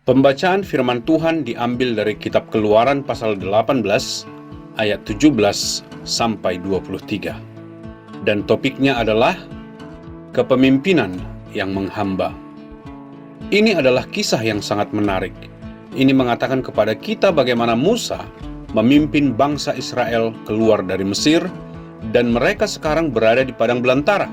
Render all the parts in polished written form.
Pembacaan firman Tuhan diambil dari kitab Keluaran pasal 18 ayat 17 sampai 23. Dan topiknya adalah kepemimpinan yang menghamba. Ini adalah kisah yang sangat menarik. Ini mengatakan kepada kita bagaimana Musa memimpin bangsa Israel keluar dari Mesir dan mereka sekarang berada di padang belantara.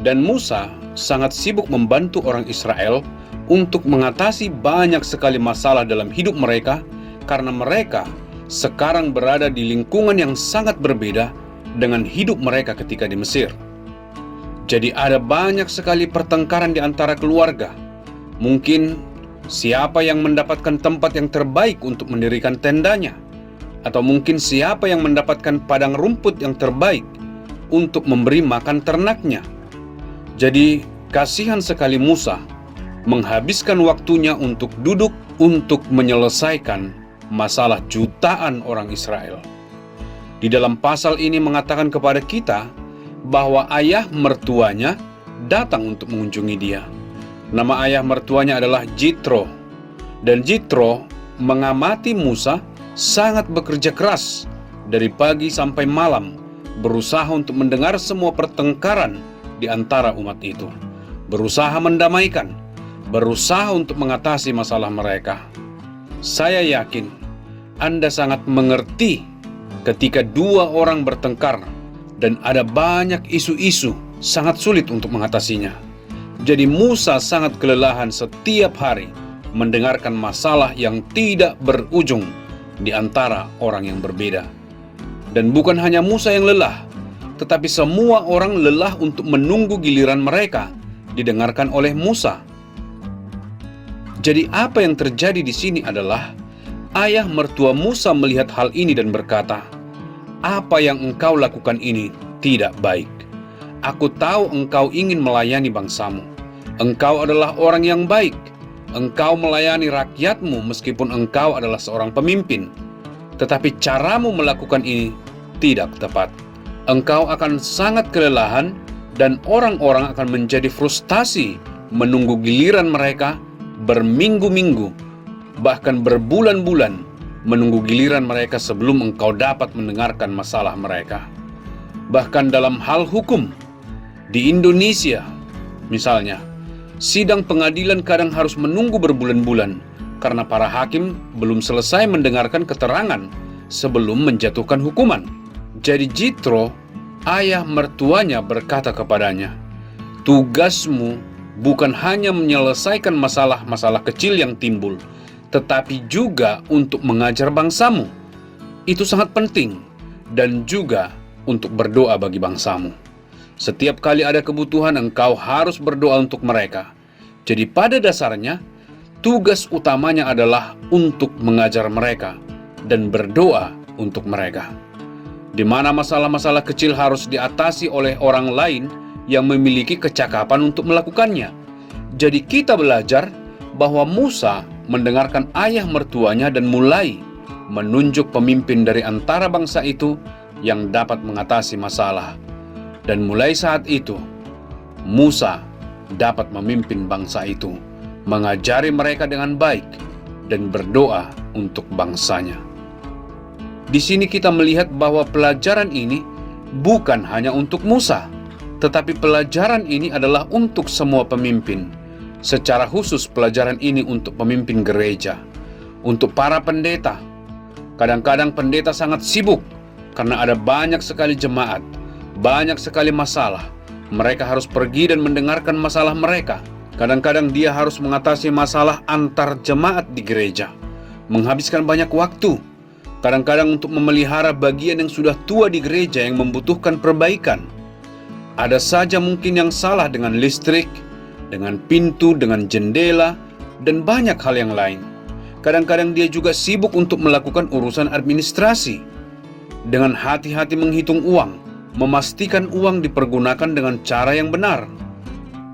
Dan Musa sangat sibuk membantu orang Israel untuk mengatasi banyak sekali masalah dalam hidup mereka karena mereka sekarang berada di lingkungan yang sangat berbeda dengan hidup mereka ketika di Mesir. Jadi ada banyak sekali pertengkaran di antara keluarga. Mungkin siapa yang mendapatkan tempat yang terbaik untuk mendirikan tendanya, atau mungkin siapa yang mendapatkan padang rumput yang terbaik untuk memberi makan ternaknya. Jadi kasihan sekali Musa menghabiskan waktunya untuk duduk untuk menyelesaikan masalah jutaan orang Israel. Di dalam pasal ini mengatakan kepada kita bahwa ayah mertuanya datang untuk mengunjungi dia. Nama ayah mertuanya adalah Jitro. Dan Jitro mengamati Musa sangat bekerja keras dari pagi sampai malam, berusaha untuk mendengar semua pertengkaran di antara umat itu, berusaha mendamaikan, berusaha untuk mengatasi masalah mereka. Saya yakin Anda sangat mengerti ketika dua orang bertengkar dan ada banyak isu-isu sangat sulit untuk mengatasinya. Jadi Musa sangat kelelahan setiap hari mendengarkan masalah yang tidak berujung di antara orang yang berbeda. Dan bukan hanya Musa yang lelah, tetapi semua orang lelah untuk menunggu giliran mereka didengarkan oleh Musa. Jadi apa yang terjadi di sini adalah ayah mertua Musa melihat hal ini dan berkata, "Apa yang engkau lakukan ini tidak baik. Aku tahu engkau ingin melayani bangsamu. Engkau adalah orang yang baik. Engkau melayani rakyatmu meskipun engkau adalah seorang pemimpin. Tetapi caramu melakukan ini tidak tepat. Engkau akan sangat kelelahan dan orang-orang akan menjadi frustasi menunggu giliran mereka berminggu-minggu, bahkan berbulan-bulan menunggu giliran mereka sebelum engkau dapat mendengarkan masalah mereka." Bahkan dalam hal hukum, di Indonesia misalnya, sidang pengadilan kadang harus menunggu berbulan-bulan karena para hakim belum selesai mendengarkan keterangan sebelum menjatuhkan hukuman. Jadi Jitro, ayah mertuanya, berkata kepadanya, "Tugasmu bukan hanya menyelesaikan masalah-masalah kecil yang timbul, tetapi juga untuk mengajar bangsamu. Itu sangat penting, dan juga untuk berdoa bagi bangsamu. Setiap kali ada kebutuhan, engkau harus berdoa untuk mereka." Jadi pada dasarnya, tugas utamanya adalah untuk mengajar mereka dan berdoa untuk mereka. Di mana masalah-masalah kecil harus diatasi oleh orang lain yang memiliki kecakapan untuk melakukannya. Jadi kita belajar bahwa Musa mendengarkan ayah mertuanya dan mulai menunjuk pemimpin dari antara bangsa itu yang dapat mengatasi masalah. Dan mulai saat itu, Musa dapat memimpin bangsa itu, mengajari mereka dengan baik, dan berdoa untuk bangsanya. Di sini kita melihat bahwa pelajaran ini bukan hanya untuk Musa, tetapi pelajaran ini adalah untuk semua pemimpin. Secara khusus pelajaran ini untuk pemimpin gereja, untuk para pendeta. Kadang-kadang pendeta sangat sibuk karena ada banyak sekali jemaat, banyak sekali masalah. Mereka harus pergi dan mendengarkan masalah mereka. Kadang-kadang dia harus mengatasi masalah antar jemaat di gereja, menghabiskan banyak waktu. Kadang-kadang untuk memelihara bagian yang sudah tua di gereja yang membutuhkan perbaikan. Ada saja mungkin yang salah dengan listrik, dengan pintu, dengan jendela, dan banyak hal yang lain. Kadang-kadang dia juga sibuk untuk melakukan urusan administrasi. Dengan hati-hati menghitung uang, memastikan uang dipergunakan dengan cara yang benar.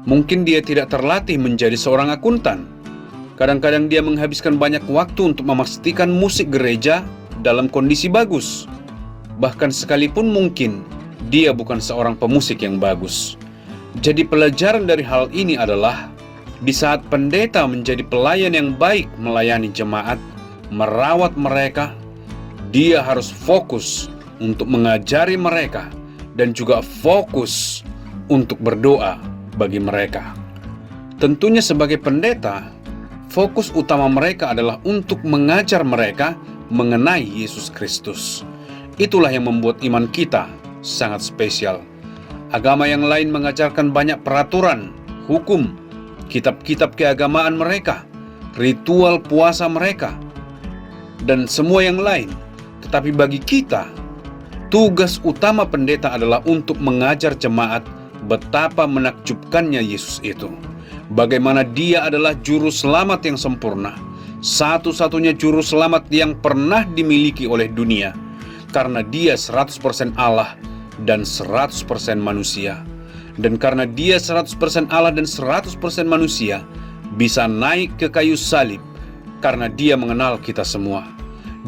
Mungkin dia tidak terlatih menjadi seorang akuntan. Kadang-kadang dia menghabiskan banyak waktu untuk memastikan musik gereja dalam kondisi bagus. Bahkan sekalipun mungkin dia bukan seorang pemusik yang bagus. Jadi pelajaran dari hal ini adalah Di saat pendeta menjadi pelayan yang baik melayani jemaat, merawat mereka, dia harus fokus untuk mengajari mereka dan juga fokus untuk berdoa bagi mereka. Tentunya sebagai pendeta, fokus utama mereka adalah untuk mengajar mereka mengenai Yesus Kristus. Itulah yang membuat iman kita sangat spesial. Agama yang lain mengajarkan banyak peraturan, hukum, kitab-kitab keagamaan mereka, ritual puasa mereka, dan semua yang lain. Tetapi bagi kita, tugas utama pendeta adalah untuk mengajar jemaat betapa menakjubkannya Yesus itu. Bagaimana dia adalah juru selamat yang sempurna, satu-satunya juru selamat yang pernah dimiliki oleh dunia, karena dia 100% Allah dan 100% manusia. Dan karena dia 100% Allah dan 100% manusia, bisa naik ke kayu salib karena dia mengenal kita semua.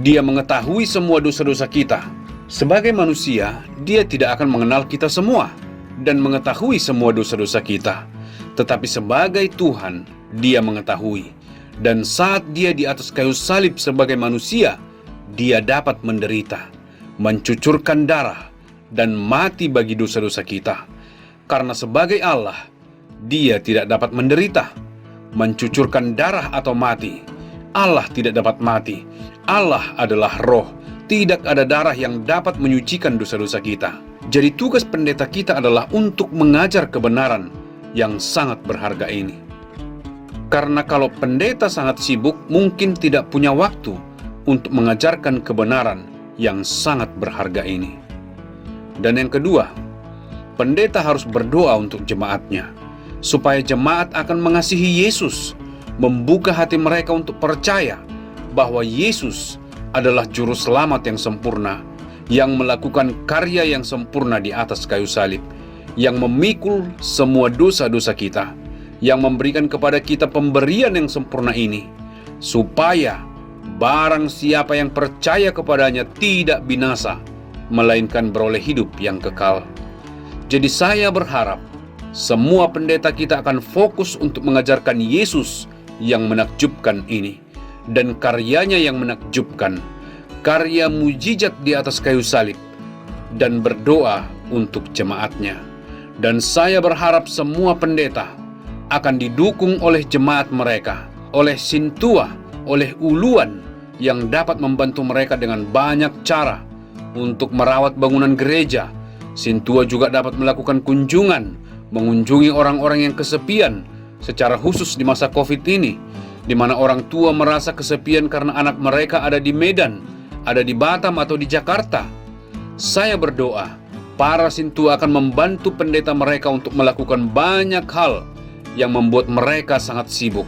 Dia mengetahui semua dosa-dosa kita. Sebagai manusia, dia tidak akan mengenal kita semua dan mengetahui semua dosa-dosa kita. Tetapi sebagai Tuhan, dia mengetahui. Dan saat dia di atas kayu salib sebagai manusia, dia dapat menderita, mencucurkan darah, dan mati bagi dosa-dosa kita. Karena sebagai Allah, dia tidak dapat menderita, mencucurkan darah atau mati. Allah tidak dapat mati. Allah adalah roh. Tidak ada darah yang dapat menyucikan dosa-dosa kita. Jadi tugas pendeta kita adalah untuk mengajar kebenaran yang sangat berharga ini. Karena kalau pendeta sangat sibuk, mungkin tidak punya waktu untuk mengajarkan kebenaran yang sangat berharga ini. Dan yang kedua, pendeta harus berdoa untuk jemaatnya, supaya jemaat akan mengasihi Yesus, membuka hati mereka untuk percaya bahwa Yesus adalah juru selamat yang sempurna, yang melakukan karya yang sempurna di atas kayu salib, yang memikul semua dosa-dosa kita, yang memberikan kepada kita pemberian yang sempurna ini, supaya barang siapa yang percaya kepadanya tidak binasa, melainkan beroleh hidup yang kekal. Jadi saya berharap semua pendeta kita akan fokus untuk mengajarkan Yesus yang menakjubkan ini, dan karyanya yang menakjubkan, karya mujizat di atas kayu salib, dan berdoa untuk jemaatnya. Dan saya berharap semua pendeta akan didukung oleh jemaat mereka, oleh sintua, oleh uluan yang dapat membantu mereka dengan banyak cara untuk merawat bangunan gereja. Sintua juga dapat melakukan kunjungan, mengunjungi orang-orang yang kesepian, secara khusus di masa COVID ini, di mana orang tua merasa kesepian karena anak mereka ada di Medan, ada di Batam atau di Jakarta. Saya berdoa, para sintua akan membantu pendeta mereka untuk melakukan banyak hal yang membuat mereka sangat sibuk.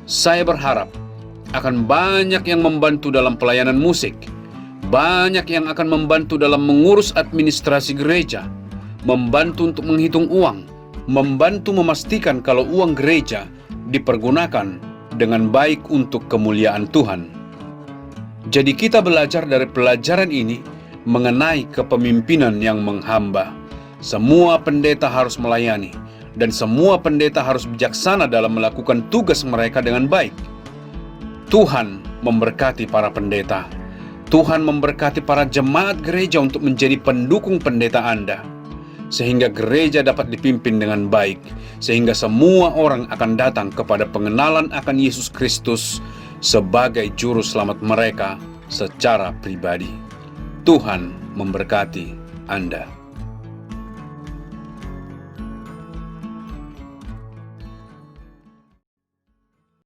Saya berharap akan banyak yang membantu dalam pelayanan musik, banyak yang akan membantu dalam mengurus administrasi gereja, membantu untuk menghitung uang, membantu memastikan kalau uang gereja dipergunakan dengan baik untuk kemuliaan Tuhan. Jadi kita belajar dari pelajaran ini mengenai kepemimpinan yang menghamba. Semua pendeta harus melayani, dan semua pendeta harus bijaksana dalam melakukan tugas mereka dengan baik. Tuhan memberkati para pendeta. Tuhan memberkati para jemaat gereja untuk menjadi pendukung pendeta Anda, sehingga gereja dapat dipimpin dengan baik, sehingga semua orang akan datang kepada pengenalan akan Yesus Kristus sebagai juru selamat mereka secara pribadi. Tuhan memberkati Anda.